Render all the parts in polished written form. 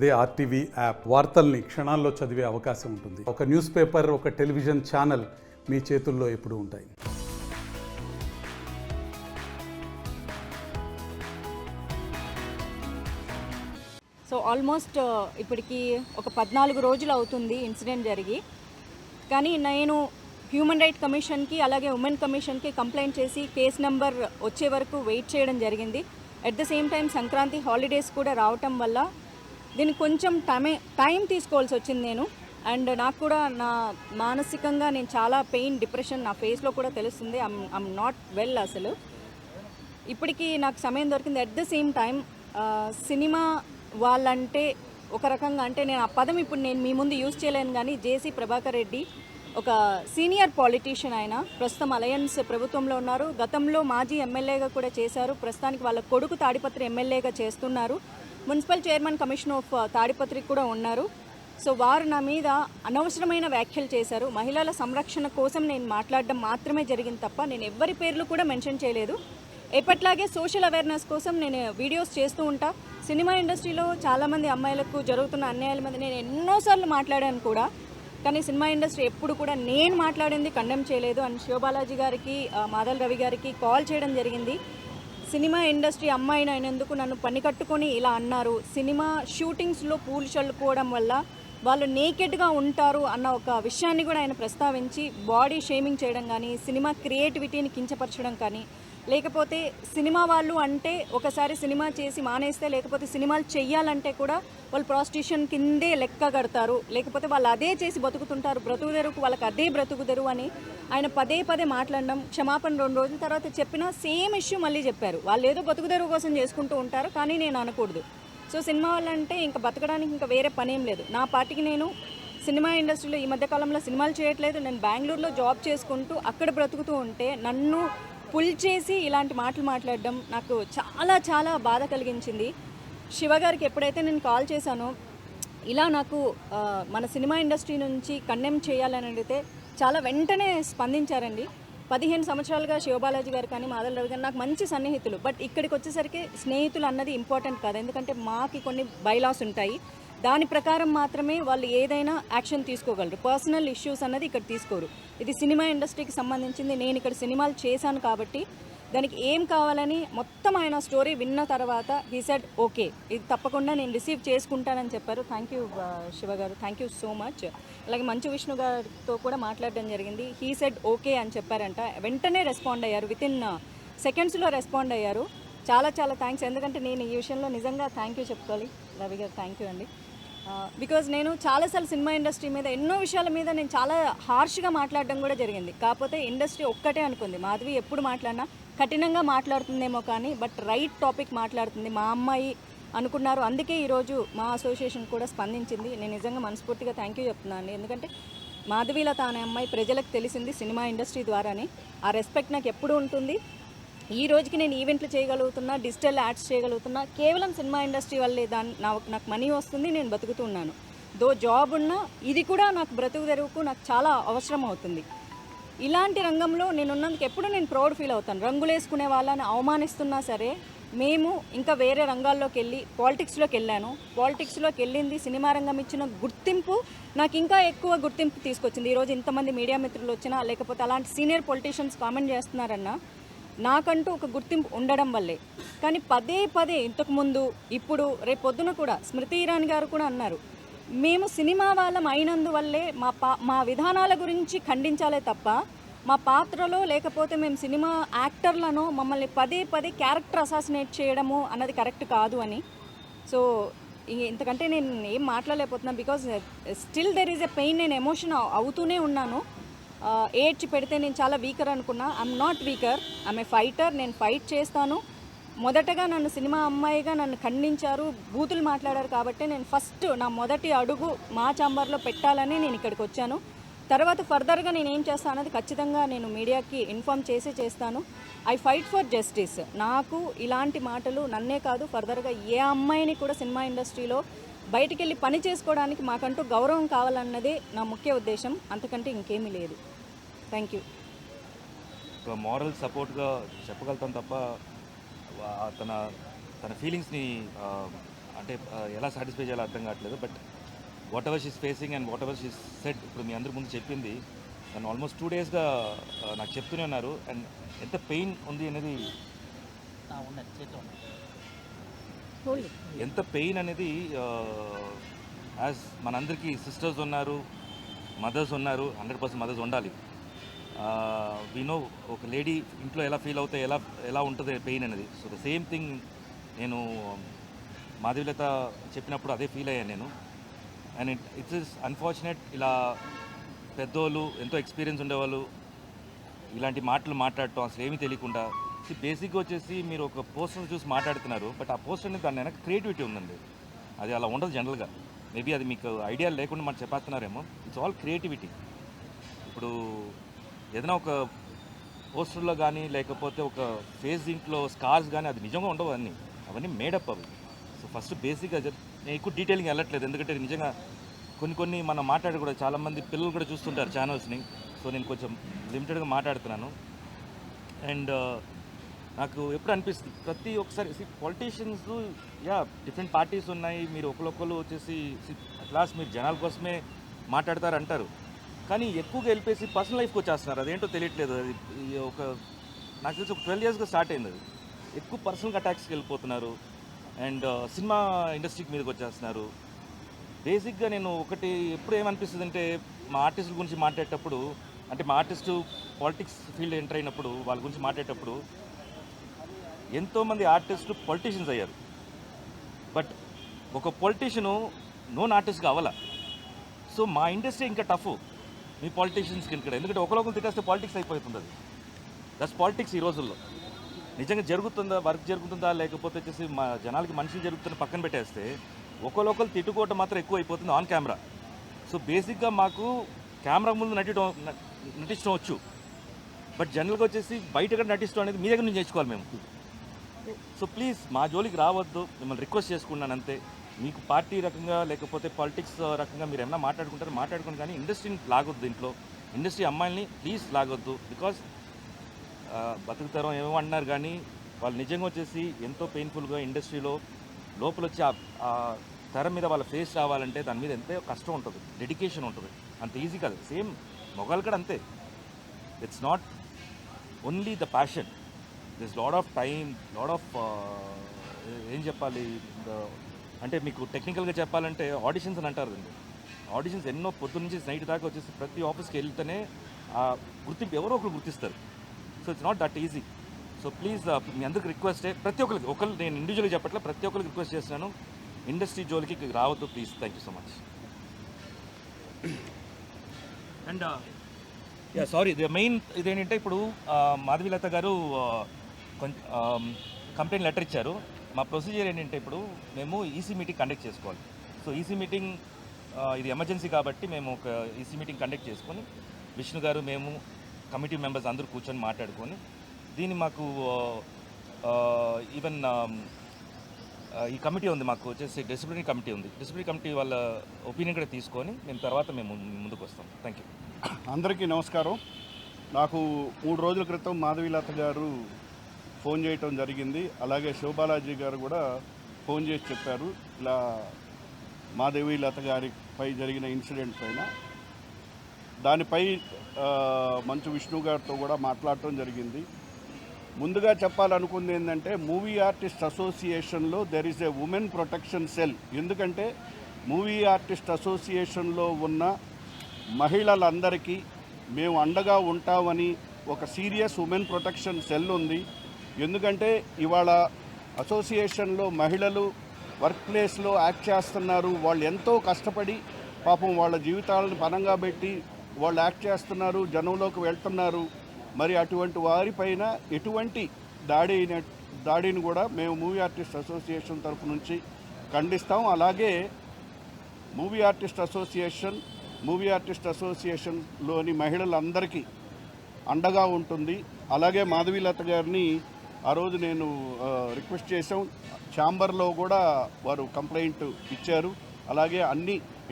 అదే RTV app వార్తల్ని క్షణాల్లో చదివే అవకాశం ఉంటుంది. ఒక న్యూస్ పేపర్, ఒక టెలివిజన్ ఛానల్ మీ చేతుల్లో ఎప్పుడూ ఉంటాయి. సో ఆల్మోస్ట్ ఇప్పటికి ఒక 14 రోజులు అవుతుంది ఇన్సిడెంట్ జరిగి. కానీ నేను హ్యూమన్ రైట్ కమిషన్కి అలాగే ఉమెన్ కమిషన్కి కంప్లైంట్ చేసి కేస్ నెంబర్ వచ్చే వరకు వెయిట్ చేయడం జరిగింది. At the same time Sankranti holidays కూడా రావటం వల్ల దీనికి కొంచెం టైం తీసుకోవాల్సి వచ్చింది నేను. అండ్ నాకు కూడా నా మానసికంగా నేను చాలా పెయిన్, డిప్రెషన్ నా ఫేస్లో కూడా తెలుస్తుంది. ఐమ్ నాట్ వెల్ అసలు. ఇప్పటికీ నాకు సమయం దొరికింది. At the same time cinema వాళ్ళంటే ఒక రకంగా, అంటే నేను ఆ పదం ఇప్పుడు నేను మీ ముందు యూజ్ చేయలేను, కానీ జేసీ ప్రభాకర్ రెడ్డి ఒక సీనియర్ పాలిటీషియన్. ఆయన ప్రస్తుతం అలయన్స్ ప్రభుత్వంలో ఉన్నారు. గతంలో మాజీ ఎమ్మెల్యేగా కూడా చేశారు. ప్రస్తుతానికి వాళ్ళ కొడుకు తాడిపత్రి ఎమ్మెల్యేగా చేస్తున్నారు. Municipal chairman commission of Tadipatri కూడా ఉన్నారు. సో వారు నా మీద అనవసరమైన వ్యాఖ్యలు చేశారు. మహిళల సంరక్షణ కోసం నేను మాట్లాడడం మాత్రమే జరిగింది తప్ప నేను ఎవ్వరి పేర్లు కూడా మెన్షన్ చేయలేదు. ఎప్పట్లాగే సోషల్ అవేర్నెస్ కోసం నేను వీడియోస్ చేస్తూ ఉంటా. సినిమా ఇండస్ట్రీలో చాలామంది అమ్మాయిలకు జరుగుతున్న అన్యాయాల మీద నేను ఎన్నోసార్లు మాట్లాడాను కూడా. కానీ సినిమా ఇండస్ట్రీ ఎప్పుడు కూడా నేను మాట్లాడింది కండెమ్ చేయలేదు. అండ్ శివబాలాజీ గారికి, మాదల్ రవి గారికి కాల్ చేయడం జరిగింది. సినిమా ఇండస్ట్రీ అమ్మాయిని అయినందుకు నన్ను పని కట్టుకొని ఇలా అన్నారు. సినిమా షూటింగ్స్లో పూలు చల్లుకోవడం వల్ల వాళ్ళు నేకెడ్గా ఉంటారు అన్న ఒక విషయాన్ని కూడా ఆయన ప్రస్తావించి బాడీ షేమింగ్ చేయడం కానీ, సినిమా క్రియేటివిటీని కించపరచడం కానీ, లేకపోతే సినిమా వాళ్ళు అంటే ఒకసారి సినిమా చేసి మానేస్తే, లేకపోతే సినిమాలు చెయ్యాలంటే కూడా వాళ్ళు ప్రాస్టిట్యూషన్ కిందే లెక్క కడతారు, లేకపోతే వాళ్ళు అదే చేసి బతుకుతుంటారు, బ్రతుకుదెరుకు వాళ్ళకి అదే బ్రతుకుదెరు అని ఆయన పదే మాట్లాడడం. క్షమాపణ 2 రోజుల తర్వాత చెప్పినా సేమ్ ఇష్యూ మళ్ళీ చెప్పారు. వాళ్ళు ఏదో బతుకుదెరువు కోసం చేసుకుంటూ ఉంటారు, కానీ నేను అనకూడదు. సో సినిమా వాళ్ళంటే ఇంకా బతకడానికి ఇంకా వేరే పనేం లేదు. నా పార్టీకి నేను సినిమా ఇండస్ట్రీలో ఈ మధ్యకాలంలో సినిమాలు చేయట్లేదు. నేను బెంగళూరులో జాబ్ చేసుకుంటూ అక్కడ బ్రతుకుతూ ఉంటే నన్ను పుల్ చేసి ఇలాంటి మాటలు మాట్లాడడం నాకు చాలా బాధ కలిగించింది. శివగారికి ఎప్పుడైతే నేను కాల్ చేశానో ఇలా నాకు మన సినిమా ఇండస్ట్రీ నుంచి కండెమ్ చేయాలని అడిగితే చాలా వెంటనే స్పందించారండి. 15 సంవత్సరాలుగా శివబాలాజీ గారు కానీ, మాదల్ రవి గారు నాకు మంచి సన్నిహితులు. బట్ ఇక్కడికి వచ్చేసరికి స్నేహితులు అన్నది ఇంపార్టెంట్ కాదు. ఎందుకంటే మాకి కొన్ని బైలాస్ ఉంటాయి. దాని ప్రకారం మాత్రమే వాళ్ళు ఏదైనా యాక్షన్ తీసుకోగలరు. పర్సనల్ ఇష్యూస్ అన్నది ఇక్కడ తీసుకోరు. ఇది సినిమా ఇండస్ట్రీకి సంబంధించింది. నేను ఇక్కడ సినిమాలు చేశాను కాబట్టి దానికి ఏం కావాలని మొత్తం ఆయన స్టోరీ విన్న తర్వాత హీ సెడ్ ఓకే, ఇది తప్పకుండా నేను రిసీవ్ చేసుకుంటానని చెప్పారు. థ్యాంక్ యూ శివ గారు, థ్యాంక్ యూ సో మచ్. అలాగే మంచు విష్ణు గారితో కూడా మాట్లాడడం జరిగింది. హీ సెడ్ ఓకే అని చెప్పారంట. వెంటనే రెస్పాండ్ అయ్యారు, వితిన్ సెకండ్స్లో రెస్పాండ్ అయ్యారు. చాలా థ్యాంక్స్. ఎందుకంటే నేను ఈ విషయంలో నిజంగా థ్యాంక్ యూ చెప్పుకోవాలి. రవి గారు థ్యాంక్ యూ అండి. బికాజ్ నేను చాలాసార్లు సినిమా ఇండస్ట్రీ మీద ఎన్నో విషయాల మీద నేను చాలా హార్ష్గా మాట్లాడడం కూడా జరిగింది. కాకపోతే ఇండస్ట్రీ ఒక్కటే అనుకుంది, మాధవి ఎప్పుడు మాట్లాడినా కఠినంగా మాట్లాడుతుందేమో కానీ బట్ రైట్ టాపిక్ మాట్లాడుతుంది, మా అమ్మాయి అనుకున్నారు. అందుకే ఈరోజు మా అసోసియేషన్ కూడా స్పందించింది. నేను నిజంగా మనస్ఫూర్తిగా థ్యాంక్ యూ చెప్తున్నాను. ఎందుకంటే మాధవీలత అనే అమ్మాయి ప్రజలకు తెలిసింది సినిమా ఇండస్ట్రీ ద్వారానే. ఆ రెస్పెక్ట్ నాకు ఎప్పుడు ఉంటుంది. ఈ రోజుకి నేను ఈవెంట్లు చేయగలుగుతున్నా, డిజిటల్ యాడ్స్ చేయగలుగుతున్నా కేవలం సినిమా ఇండస్ట్రీ వల్లే. నాకు మనీ వస్తుంది, నేను బతుకుతున్నాను. జాబ్ ఉన్నా ఇది కూడా నాకు బ్రతుకు తెరువుకు నాకు చాలా అవసరం అవుతుంది. ఇలాంటి రంగంలో నేనున్నందుకు ఎప్పుడు నేను ప్రౌడ్ ఫీల్ అవుతాను. రంగులేసుకునే వాళ్ళని అవమానిస్తున్నా సరే, మేము ఇంకా వేరే రంగాల్లోకి వెళ్ళి పాలిటిక్స్లోకి వెళ్ళాను. పాలిటిక్స్లోకి వెళ్ళింది సినిమా రంగం ఇచ్చిన గుర్తింపు నాకు ఇంకా ఎక్కువ గుర్తింపు తీసుకొచ్చింది. ఈరోజు ఇంతమంది మీడియా మిత్రులు వచ్చినా, లేకపోతే అలాంటి సీనియర్ పొలిటీషియన్స్ కామెంట్ చేస్తున్నారన్నా నాకంటూ ఒక గుర్తింపు ఉండడం వల్లే. కానీ పదే ఇంతకుముందు, ఇప్పుడు, రేపు పొద్దున కూడా స్మృతి ఇరానీ గారు కూడా అన్నారు, మేము సినిమా వాళ్ళం అయినందువల్లే మా విధానాల గురించి ఖండించాలే తప్ప మా పాత్రలో, లేకపోతే మేము సినిమా యాక్టర్లను మమ్మల్ని పదే క్యారెక్టర్ అసాసినేట్ చేయడము అన్నది కరెక్ట్ కాదు అని. సో ఇంతకంటే నేను ఏం మాట్లాడలేకపోతున్నాను. Because still there is a pain. నేను ఎమోషన్ అవుతూనే ఉన్నాను. ఏడ్చి పెడితే నేను చాలా వీకర్ అనుకున్నా. I'm not weaker, I'm a fighter. నేను ఫైట్ చేస్తాను. మొదటగా నన్ను సినిమా అమ్మాయిగా నన్ను ఖండించారు, బూతులు మాట్లాడారు కాబట్టి నేను ఫస్ట్ నా మొదటి అడుగు మా ఛాంబర్లో పెట్టాలని నేను ఇక్కడికి వచ్చాను. తర్వాత ఫర్దర్గా నేను ఏం చేస్తాను అన్నది ఖచ్చితంగా నేను మీడియాకి ఇన్ఫామ్ చేస్తాను. I fight for justice. నాకు ఇలాంటి మాటలు నన్నే కాదు, ఫర్దర్గా ఏ అమ్మాయిని కూడా సినిమా ఇండస్ట్రీలో బయటికి వెళ్ళి పని చేసుకోవడానికి మాకంటూ గౌరవం కావాలన్నదే నా ముఖ్య ఉద్దేశం. అంతకంటే ఇంకేమీ లేదు. Thank you. మారల్ సపోర్ట్గా చెప్పగలుగుతాం తప్ప తన ఫీలింగ్స్ని అంటే ఎలా సాటిస్ఫై చేయాలో అర్థం కావట్లేదు. But what ever she's facing and what ever she's set ఇప్పుడు మీ అందరి ముందు చెప్పింది. తను ఆల్మోస్ట్ 2 డేస్గా నాకు చెప్తూనే ఉన్నారు. అండ్ ఎంత పెయిన్ ఉంది అనేది, ఎంత పెయిన్ అనేది యాజ్ మనందరికీ సిస్టర్స్ ఉన్నారు, మదర్స్ ఉన్నారు, 100% మదర్స్ ఉండాలి. వీ నో ఒక లేడీ ఇంట్లో ఎలా ఫీల్ అవుతాయి, ఎలా ఉంటుంది పెయిన్ అనేది. సో ద సేమ్ థింగ్ నేను మాధవీలత చెప్పినప్పుడు అదే ఫీల్ అయ్యాను నేను. అండ్ ఇట్స్ ఇస్ అన్ఫార్చునేట్, ఇలా పెద్దోళ్ళు ఎంతో ఎక్స్పీరియన్స్ ఉండేవాళ్ళు ఇలాంటి మాటలు మాట్లాడటం అసలు ఏమీ తెలియకుండా. బేసిక్గా వచ్చేసి మీరు ఒక పోస్టర్ చూసి మాట్లాడుతున్నారు, బట్ ఆ పోస్టర్ అనేది దాని వెనక క్రియేటివిటీ ఉందండి. అది అలా ఉండదు జనరల్గా. మేబీ అది మీకు ఐడియా లేకుండా మనం చెప్పేస్తున్నారేమో. It's all creativity. ఇప్పుడు ఏదైనా ఒక పోస్టర్లో కానీ లేకపోతే ఒక ఫేస్ దీంట్లో స్కార్స్ కానీ అది నిజంగా ఉండవు, అవన్నీ మేడప్ అవి. సో ఫస్ట్ బేసిక్గా నేను ఎక్కువ డీటెయిలింగ్ వెళ్ళట్లేదు, ఎందుకంటే నిజంగా కొన్ని మనం మాట్లాడి కూడా చాలామంది పిల్లలు కూడా చూస్తుంటారు ఛానల్స్ని. సో నేను కొంచెం లిమిటెడ్గా మాట్లాడుతున్నాను. అండ్ నాకు ఎప్పుడు అనిపిస్తుంది ప్రతి ఒక్కసారి పొలిటీషియన్స్ డిఫరెంట్ పార్టీస్ ఉన్నాయి, మీరు ఒకరు వచ్చేసి క్లాస్ మీరు జనాల కోసమే మాట్లాడతారు అంటారు, కానీ ఎక్కువగా వెళ్ళిపోయి పర్సనల్ లైఫ్కి వచ్చేస్తున్నారు. అదేంటో తెలియట్లేదు. అది ఒక నాకు తెలిసి ఒక 12 yearsగా స్టార్ట్ అయింది. అది ఎక్కువ పర్సనల్ అటాక్స్కి వెళ్ళిపోతున్నారు అండ్ సినిమా ఇండస్ట్రీకి మీదకి వచ్చేస్తున్నారు. బేసిక్గా నేను ఒకటి ఎప్పుడు ఏమనిపిస్తుంది అంటే, మా ఆర్టిస్టుల గురించి మాట్లాడేటప్పుడు, అంటే మా ఆర్టిస్టు పాలిటిక్స్ ఫీల్డ్ ఎంటర్ అయినప్పుడు వాళ్ళ గురించి మాట్లాడేటప్పుడు ఎంతోమంది ఆర్టిస్టులు పొలిటీషియన్స్ అయ్యారు. బట్ ఒక పొలిటీషియను నోన్ ఆర్టిస్ట్గా అవ్వాల. సో మా ఇండస్ట్రీ ఇంకా టఫ్ మీ పాలిటీషియన్స్కి ఇక్కడ, ఎందుకంటే ఒకరొకరు తిట్టేస్తే పాలిటిక్స్ అయిపోతుంది. అది దట్స్ పాలిటిక్స్ ఈ రోజుల్లో. నిజంగా జరుగుతుందా, వర్క్ జరుగుతుందా, లేకపోతే వచ్చేసి మా జనాలకి మనుషులు జరుగుతున్న పక్కన పెట్టేస్తే ఒకరు తిట్టుకోవటం మాత్రం ఎక్కువ అయిపోతుంది ఆన్ కెమెరా. సో బేసిక్గా మాకు కెమెరా ముందు నటించడం వచ్చు, బట్ జనరల్గా వచ్చేసి బయట కూడా నటించడం అనేది మీ దగ్గర నుంచి నేర్చుకోవాలి మేము. సో ప్లీజ్ మా జోలికి రావద్దు, మిమ్మల్ని రిక్వెస్ట్ చేసుకున్నాను అంతే. మీకు పార్టీ రకంగా లేకపోతే పాలిటిక్స్ రకంగా మీరు ఏమైనా మాట్లాడుకోండి, కానీ ఇండస్ట్రీని లాగొద్దు. దీంట్లో ఇండస్ట్రీ అమ్మాయిల్ని ప్లీజ్ లాగొద్దు. బికాజ్ బతుకుతారం ఏమో అంటున్నారు, కానీ వాళ్ళు నిజంగా వచ్చేసి ఎంతో పెయిన్ఫుల్గా ఇండస్ట్రీలో లోపల వచ్చి ఆ తెర మీద వాళ్ళ ఫేస్ రావాలంటే దాని మీద ఎంతో కష్టం ఉంటుంది, డెడికేషన్ ఉంటుంది. అంత ఈజీ కాదు. సేమ్ మొగాలు కూడా అంతే. It's not only the passion, this lot of time, lot of ఏం చెప్పాలి అంటే మీకు టెక్నికల్గా చెప్పాలంటే ఆడిషన్స్ అని అంటారు అండి. ఆడిషన్స్ ఎన్నో పొద్దు నుంచి నైట్ దాకా వచ్చేసి ప్రతి ఆఫీస్కి వెళ్తేనే ఆ గుర్తింపు ఎవరో ఒకరు గుర్తిస్తారు. So it's not that easy. So please మీ అందరికి రిక్వెస్టే, ప్రతి ఒక్కరికి నేను ఇండివిజువల్గా చెప్పట్లే, ప్రతి ఒక్కరికి రిక్వెస్ట్ చేస్తున్నాను, ఇండస్ట్రీ జోలికి రావద్దు please. Thank you so much. And sorry, main ఇదేంటంటే ఇప్పుడు మాధవీలత గారు కొంచెం కంప్లైంట్ లెటర్ ఇచ్చారు. మా ప్రొసీజర్ ఏంటంటే ఇప్పుడు మేము ఈసీ మీటింగ్ కండక్ట్ చేసుకోవాలి. సో ఈసీ మీటింగ్ ఇది ఎమర్జెన్సీ కాబట్టి మేము ఒక ఈసీ మీటింగ్ కండక్ట్ చేసుకొని విష్ణు గారు, మేము కమిటీ మెంబర్స్ అందరూ కూర్చొని మాట్లాడుకొని దీన్ని మాకు ఈవెన్ ఈ కమిటీ ఉంది, మాకు వచ్చేసి డిసిప్లినరీ కమిటీ ఉంది. డిసిప్లినరీ కమిటీ వాళ్ళ ఒపీనియన్ కూడా తీసుకొని మేము ముందుకు వస్తాం. Thank you. అందరికీ నమస్కారం. నాకు 3 రోజుల క్రితం మాధవీలత గారు ఫోన్ చేయటం జరిగింది. అలాగే శివబాలాజీ గారు కూడా ఫోన్ చేసి చెప్పారు ఇలా మాధవీలత గారిపై జరిగిన ఇన్సిడెంట్ పైన. దానిపై మంచు విష్ణు గారితో కూడా మాట్లాడటం జరిగింది. ముందుగా చెప్పాలనుకుంది ఏంటంటే, మూవీ ఆర్టిస్ట్ అసోసియేషన్లో there is a women protection cell. ఎందుకంటే మూవీ ఆర్టిస్ట్ అసోసియేషన్లో ఉన్న మహిళలందరికీ మేము అండగా ఉంటామని ఒక సీరియస్ ఉమెన్ ప్రొటెక్షన్ సెల్ ఉంది. ఎందుకంటే ఇవాళ అసోసియేషన్లో మహిళలు వర్క్ ప్లేస్లో యాక్ట్ చేస్తున్నారు. వాళ్ళు ఎంతో కష్టపడి పాపం వాళ్ళ జీవితాలను పణంగా పెట్టి వాళ్ళు యాక్ట్ చేస్తున్నారు, జనంలోకి వెళ్తున్నారు. మరి అటువంటి వారిపైన ఎటువంటి దాడిని కూడా మేము మూవీ ఆర్టిస్ట్ అసోసియేషన్ తరఫు నుంచి ఖండిస్తాం. అలాగే మూవీ ఆర్టిస్ట్ అసోసియేషన్లోని మహిళలందరికీ అండగా ఉంటుంది. అలాగే మాధవీలత గారిని ఆ రోజు నేను రిక్వెస్ట్ చేసాం. ఛాంబర్లో కూడా వారు కంప్లైంట్ ఇచ్చారు. అలాగే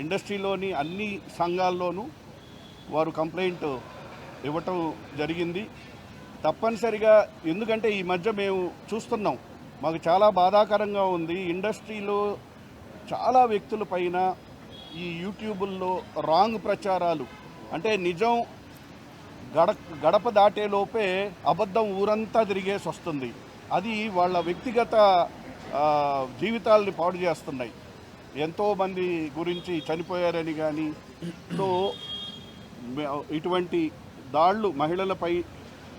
ఇండస్ట్రీలోని అన్ని సంఘాల్లోనూ వారు కంప్లైంట్ ఇవ్వటం జరిగింది. తప్పనిసరిగా, ఎందుకంటే ఈ మధ్య మేము చూస్తున్నాం, మాకు చాలా బాధాకరంగా ఉంది. ఇండస్ట్రీలో చాలా వ్యక్తుల పైన ఈ యూట్యూబుల్లో రాంగ్ ప్రచారాలు, అంటే నిజం గడప దాటే లోపే అబద్ధం ఊరంతా తిరిగేసి వస్తుంది. అది వాళ్ళ వ్యక్తిగత జీవితాలని పాడు చేస్తున్నాయి. ఎంతోమంది గురించి చనిపోయారని కానీ. సో ఇటువంటి దాళ్ళు మహిళలపై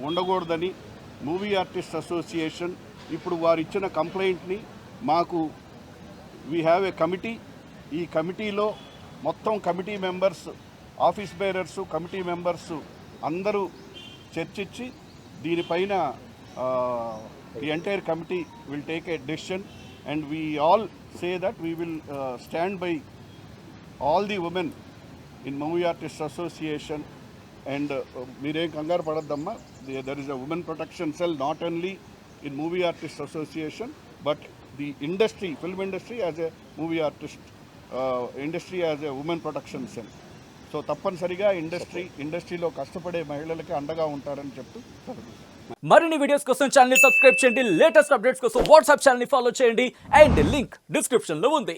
ఉండకూడదని మూవీ ఆర్టిస్ట్ అసోసియేషన్ ఇప్పుడు వారు ఇచ్చిన కంప్లైంట్ని మాకు వీ హ్యావ్ ఏ కమిటీ. ఈ కమిటీలో మొత్తం committee members, office bearers, committee members అందరూ చర్చించి దీనిపైన the entire committee will take a decision and we all say that we will stand by all the women in movie artist association. And మీరేం కంగారు పడద్దమ్మా, there is a women protection cell not only in movie artist association but the industry, film industry as a movie artist industry as a women protection cell. So తప్పనిసరిగా ఇండస్ట్రీలో కష్టపడే మహిళలకి అండగా ఉంటారని చెప్తూ మరిన్ని వీడియోస్ కోసం ఛానల్ ని సబ్స్క్రైబ్ చేయండి, లేటెస్ట్ అప్డేట్స్ కోసం వాట్సాప్ ఛానల్ ని ఫాలో చేయండి అండ్ లింక్ డిస్క్రిప్షన్ లో ఉంది.